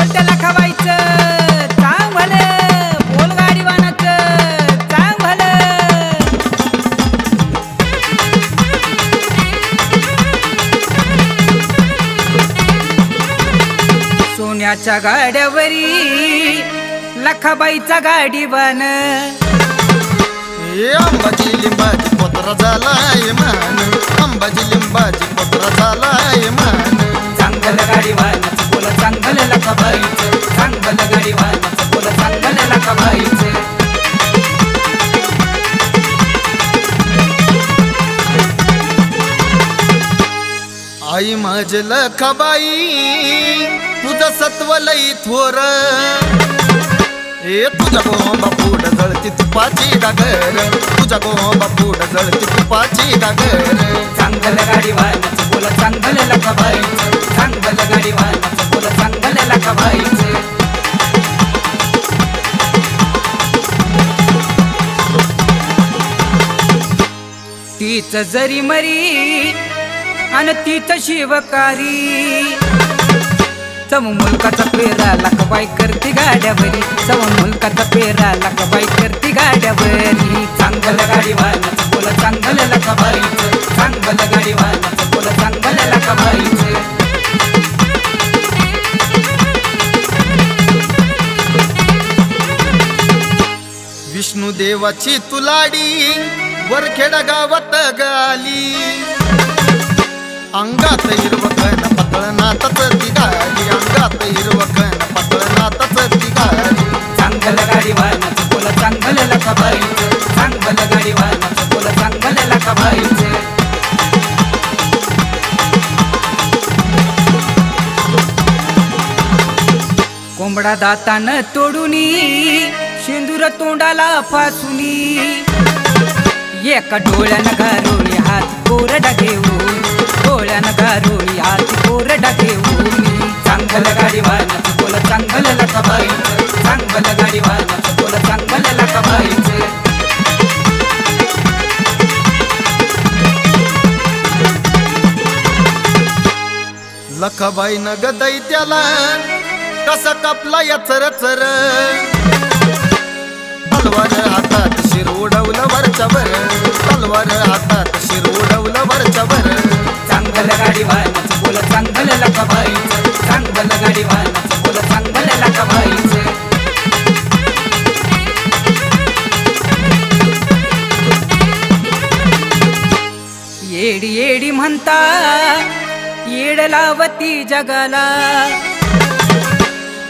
बोलत्या लखाबाईचं चांग भलं, बोल गाडीवानाचं चांग भलं. सोन्याच्या गाड्यावरी लखाबाईचा गाडीवान. अंबाजी लिंबाची पत्र झालाय मान, अंबाजी लिंबाची पत्र झालाय मान. चांगलं गाडीवानाचं बोल चांगलं लखाबाईचं, चांगलं गाडीवानाचं बोल चांगलं लखाबाईचं. आई माझे लखाबाई तुझं सत्व लई थोर. तुझ्या गोंबा पुढ जळती तुपाची डागर, तुझ्या गोंबा पुढ जळती तुपाची डागर. चांगलं गाडीवानाचं बोल चांगलं लखाबाईचं, चांगलं गाडीवानाचं बोल चांगलं लखाबाईचं. तीच जरी मरी आणि तीच शिवकारी. सम मुलकाचा पेरा लखाबाई करती गाड्यावरी, सम मुलकाचा पेरा लखाबाई करती गाड्यावरी. चांगलं गाडीवानाचं बोल चांगलं लखाबाईचं, चांगलं गाडीवानाचं बोल चांगलं लखाबाईचं. विष्णुदेवाची तुलाडी वरखेड गावात गाली. अंगात हिरवकन पतळनातच ती गाली, अंगात हिरवकन पतळनातच ती गाली. चांगलं गाडीवानाचं बोल चांगलं लखाबाईचं, चांगलं गाडीवानाचं बोल चांगलं लखाबाईचं. कोंबडा दातानं तोडूनी, शेंदूर तोंडाला फासुनी. एका डोळ्यानं गारोळी हात कोरडा घेऊन, डोळ्यानं गारोळी हात कोरडा घेऊन. चांगलं गाडीवानाचं बोल चांगलं लखाबाईचं, चांगलं गाडीवानाचं बोल चांगलं लखाबाईचं. लखाबाई न गदई त्याला कसा कापला या चरचर. तलवार हातात शिर उडवलं वरच्यावर, तलवार हातात शिर उडवलं वरच्यावर. चांगलं गाडीवानाचं बोल चांगलं लखाबाईचं, चांगलं गाडीवानाचं बोल चांगलं लखाबाईचं. येडी येडी म्हणता येड लावती जगाला.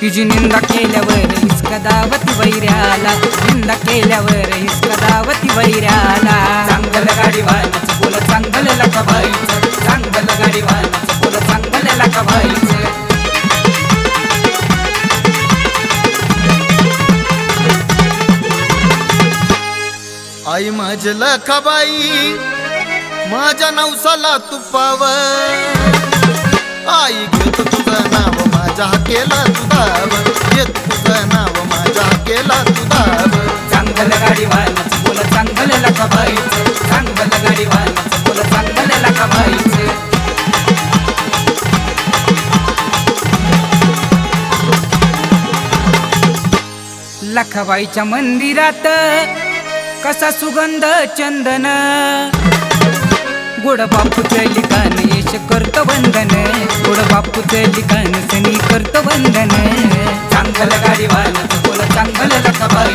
तिची निंदा केल्यावर हिसका दावती वैऱ्याला, निंदा केल्यावर हिसका दावती वैऱ्याला. चांगलं गाडीवानाचं बोल चांगलं लखाबाईचं, चांगलं गाडीवानाचं बोल चांगलं लखाबाईचं. आई माझे लखाबाई माझ्या नवसाला तुपावं. आई घेत तुझं नाव माझ्या हाकेला तुझाव, घेत तुझं नाव माझ्या हाकेला तुझाव. चांगलं गाडीवानाचं बोल चांगलं लखाबाईचं, चांगलं गाडीवानाचं बोल चांगलं लखाबाईचं. लखाबाईच्या मंदिरात कसा सुगंध चंदन. गोड बापूचं लिखाण यश करत वंदन, गोड बापूचं लिखाण सनी करत वंदन. चांगलं गाडीवानाचं बोल चांगलं लखाबाई,